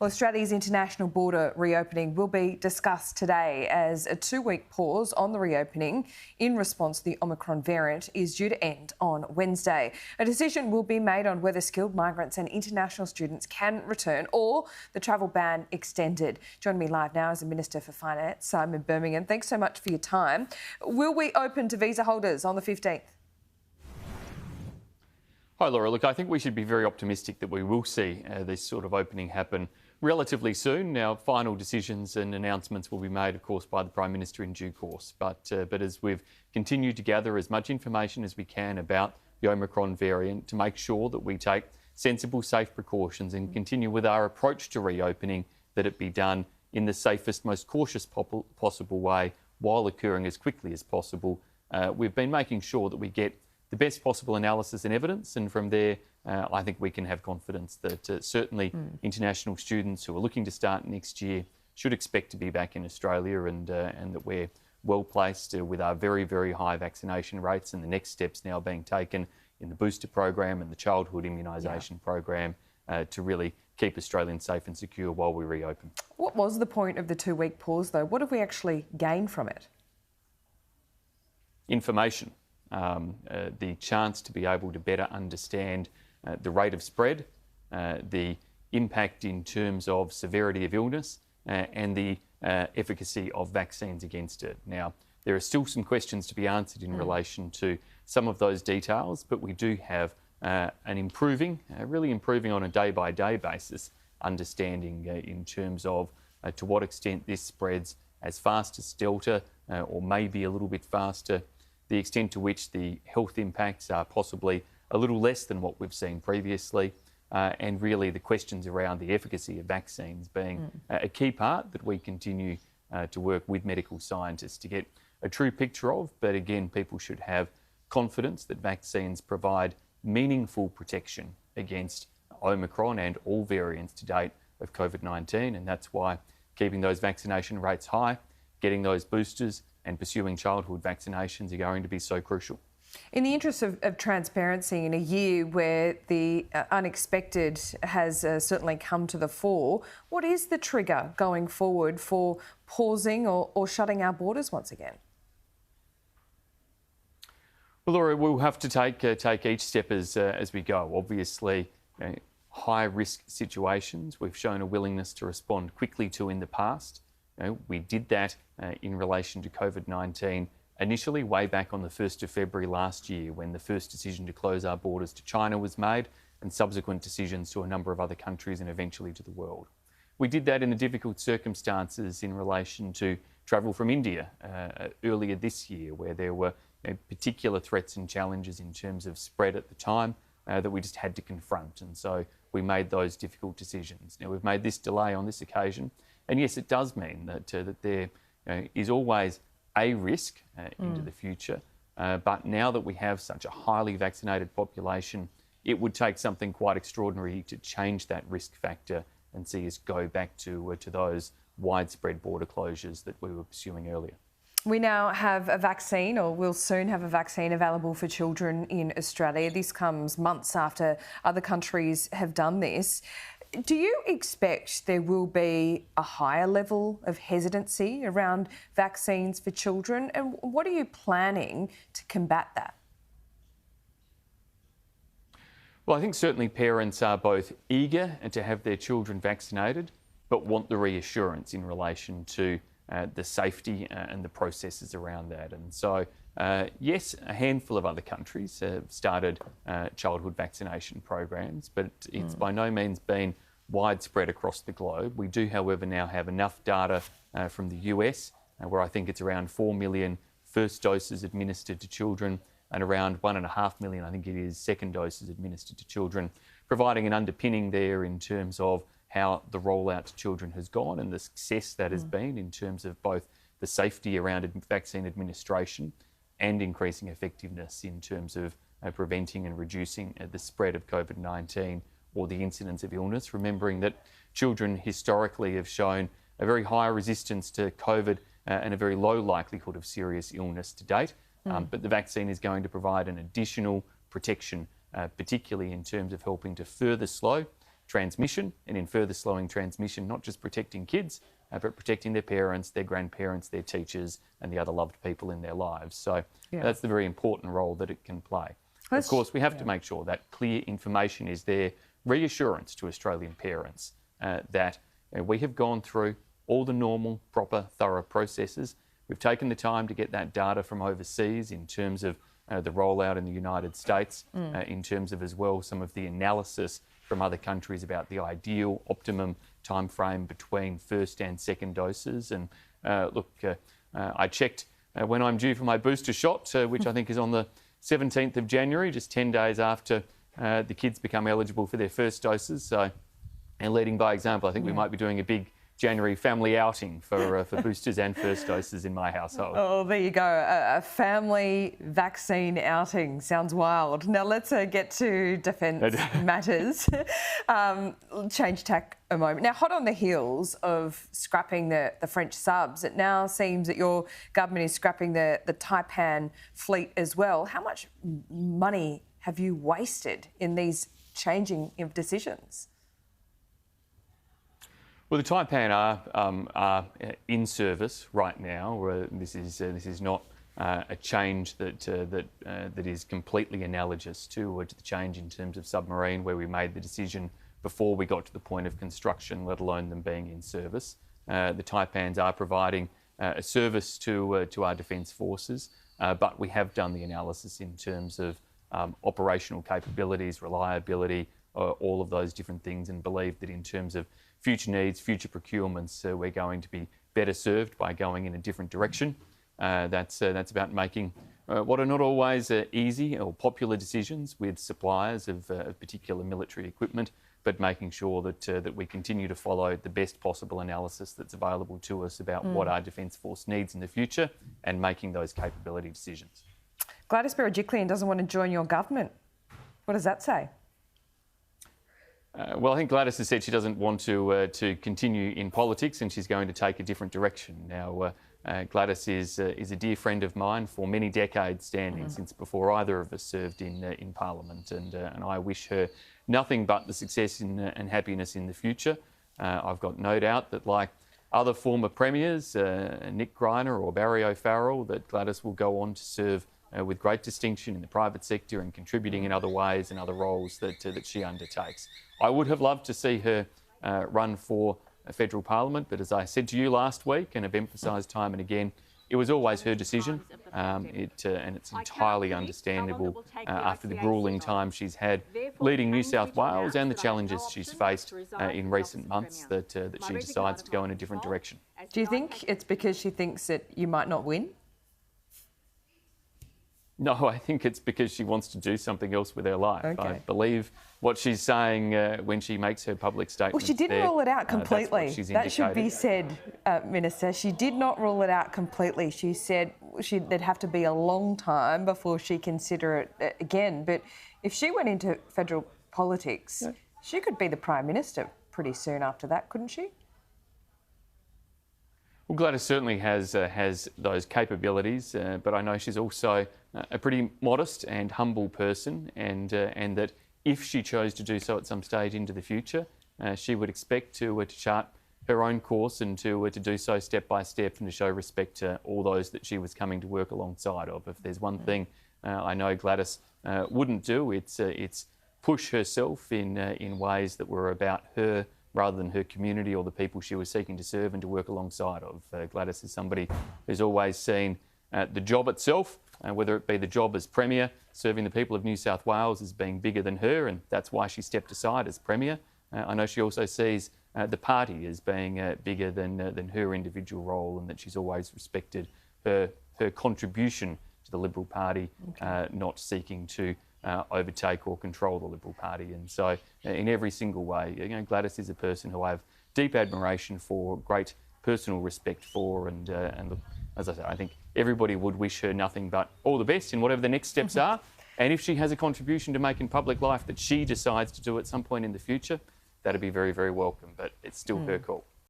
Well, Australia's international border reopening will be discussed today as a 2-week pause on the reopening in response to the Omicron variant is due to end on Wednesday. A decision will be made on whether skilled migrants and international students can return or the travel ban extended. Joining me live now is the Minister for Finance, Simon Birmingham. Thanks so much for your time. Will we open to visa holders on the 15th? Hi Laura, look, I think we should be very optimistic that we will see this sort of opening happen relatively soon. Now, final decisions and announcements will be made, of course, by the Prime Minister in due course. But as we've continued to gather as much information as we can about the Omicron variant to make sure that we take sensible, safe precautions and continue with our approach to reopening, that it be done in the safest, most cautious possible way while occurring as quickly as possible. We've been making sure that we get the best possible analysis and evidence, and from there I think we can have confidence that certainly international students who are looking to start next year should expect to be back in Australia, and that we're well placed with our very, very high vaccination rates and the next steps now being taken in the booster program and the childhood immunisation program to really keep Australians safe and secure while we reopen. What was the point of the 2-week pause though? What have we actually gained from it? Information. The chance to be able to better understand the rate of spread, the impact in terms of severity of illness, and the efficacy of vaccines against it. Now, there are still some questions to be answered in relation to some of those details, but we do have really improving on a day-by-day basis understanding in terms of to what extent this spreads as fast as Delta or maybe a little bit faster, the extent to which the health impacts are possibly a little less than what we've seen previously, and really the questions around the efficacy of vaccines being a key part that we continue to work with medical scientists to get a true picture of. But again, people should have confidence that vaccines provide meaningful protection against Omicron and all variants to date of COVID-19, and that's why keeping those vaccination rates high, getting those boosters and pursuing childhood vaccinations are going to be so crucial. In the interest of transparency, in a year where the unexpected has certainly come to the fore, what is the trigger going forward for pausing or shutting our borders once again? Well, Laura, we'll have to take each step as we go. Obviously, high-risk situations we've shown a willingness to respond quickly to in the past. We did that in relation to COVID-19 initially way back on the 1st of February last year, when the first decision to close our borders to China was made, and subsequent decisions to a number of other countries and eventually to the world. We did that in the difficult circumstances in relation to travel from India earlier this year, where there were particular threats and challenges in terms of spread at the time that we just had to confront, and so we made those difficult decisions. Now, we've made this delay on this occasion, and yes, it does mean that there is always a risk into the future. But now that we have such a highly vaccinated population, it would take something quite extraordinary to change that risk factor and see us go back to those widespread border closures that we were pursuing earlier. We now have a vaccine, or will soon have a vaccine available for children in Australia. This comes months after other countries have done this. Do you expect there will be a higher level of hesitancy around vaccines for children? And what are you planning to combat that? Well, I think certainly parents are both eager to have their children vaccinated, but want the reassurance in relation to the safety and the processes around that. And so, yes, a handful of other countries have started childhood vaccination programs, but it's by no means been widespread across the globe. We do, however, now have enough data from the US, where I think it's around 4 million first doses administered to children and around 1.5 million, I think it is, second doses administered to children, providing an underpinning there in terms of how the rollout to children has gone and the success that has been in terms of both the safety around vaccine administration and increasing effectiveness in terms of preventing and reducing the spread of COVID-19 or the incidence of illness, remembering that children historically have shown a very high resistance to COVID and a very low likelihood of serious illness to date. But the vaccine is going to provide an additional protection, particularly in terms of helping to further slow transmission, and in further slowing transmission, not just protecting kids, but protecting their parents, their grandparents, their teachers, and the other loved people in their lives. So that's the very important role that it can play. Of course, we have to make sure that clear information is there, reassurance to Australian parents that we have gone through all the normal, proper, thorough processes. We've taken the time to get that data from overseas in terms of the rollout in the United States, in terms of as well some of the analysis from other countries about the ideal optimum time frame between first and second doses. And I checked when I'm due for my booster shot, which I think is on the 17th of January, just 10 days after the kids become eligible for their first doses. So, and leading by example, I think we might be doing a big January family outing for boosters and first doses in my household. Oh, there you go. A family vaccine outing. Sounds wild. Now let's get to defence matters. Change tack a moment. Now, hot on the heels of scrapping the French subs, it now seems that your government is scrapping the Taipan fleet as well. How much money have you wasted in these changing of decisions? Well, the Taipan are in service right now. This is not a change that is completely analogous to the change in terms of submarine, where we made the decision before we got to the point of construction, let alone them being in service. The Taipans are providing a service to our defence forces, but we have done the analysis in terms of operational capabilities, reliability, all of those different things, and believe that in terms of future needs, future procurements, we're going to be better served by going in a different direction. That's about making what are not always easy or popular decisions with suppliers of particular military equipment, but making sure that we continue to follow the best possible analysis that's available to us about what our Defence Force needs in the future and making those capability decisions. Gladys Berejiklian doesn't want to join your government. What does that say? Well, I think Gladys has said she doesn't want to continue in politics, and she's going to take a different direction. Now, Gladys is a dear friend of mine for many decades standing, since before either of us served in Parliament, and I wish her nothing but the success and happiness in the future. I've got no doubt that, like other former premiers, Nick Greiner or Barry O'Farrell, that Gladys will go on to serve with great distinction in the private sector and contributing in other ways and other roles that she undertakes. I would have loved to see her run for a federal parliament, but as I said to you last week and have emphasised time and again, it was always her decision, and it's entirely understandable after the gruelling time she's had leading New South Wales and the challenges she's faced in recent months that she decides to go in a different direction. Do you think it's because she thinks that you might not win? No, I think it's because she wants to do something else with her life. Okay. I believe what she's saying when she makes her public statements. Well, she didn't rule it out completely. That should be said, Minister. She did not rule it out completely. She said there'd have to be a long time before she consider it again. But if she went into federal politics, she could be the Prime Minister pretty soon after that, couldn't she? Well, Gladys certainly has those capabilities, but I know she's also a pretty modest and humble person, and that if she chose to do so at some stage into the future, she would expect to chart her own course and to do so step by step and to show respect to all those that she was coming to work alongside of. If there's one thing I know Gladys wouldn't do, it's push herself in ways that were about her rather than her community or the people she was seeking to serve and to work alongside of. Gladys is somebody who's always seen the job itself, whether it be the job as Premier, serving the people of New South Wales, as being bigger than her, and that's why she stepped aside as Premier. I know she also sees the party as being bigger than her individual role, and that she's always respected her contribution to the Liberal Party, not seeking to overtake or control the Liberal Party. And so in every single way, Gladys is a person who I have deep admiration for, great personal respect for, and look, as I say, I think everybody would wish her nothing but all the best in whatever the next steps are. And if she has a contribution to make in public life that she decides to do at some point in the future, that'd be very, very welcome, but it's still her call.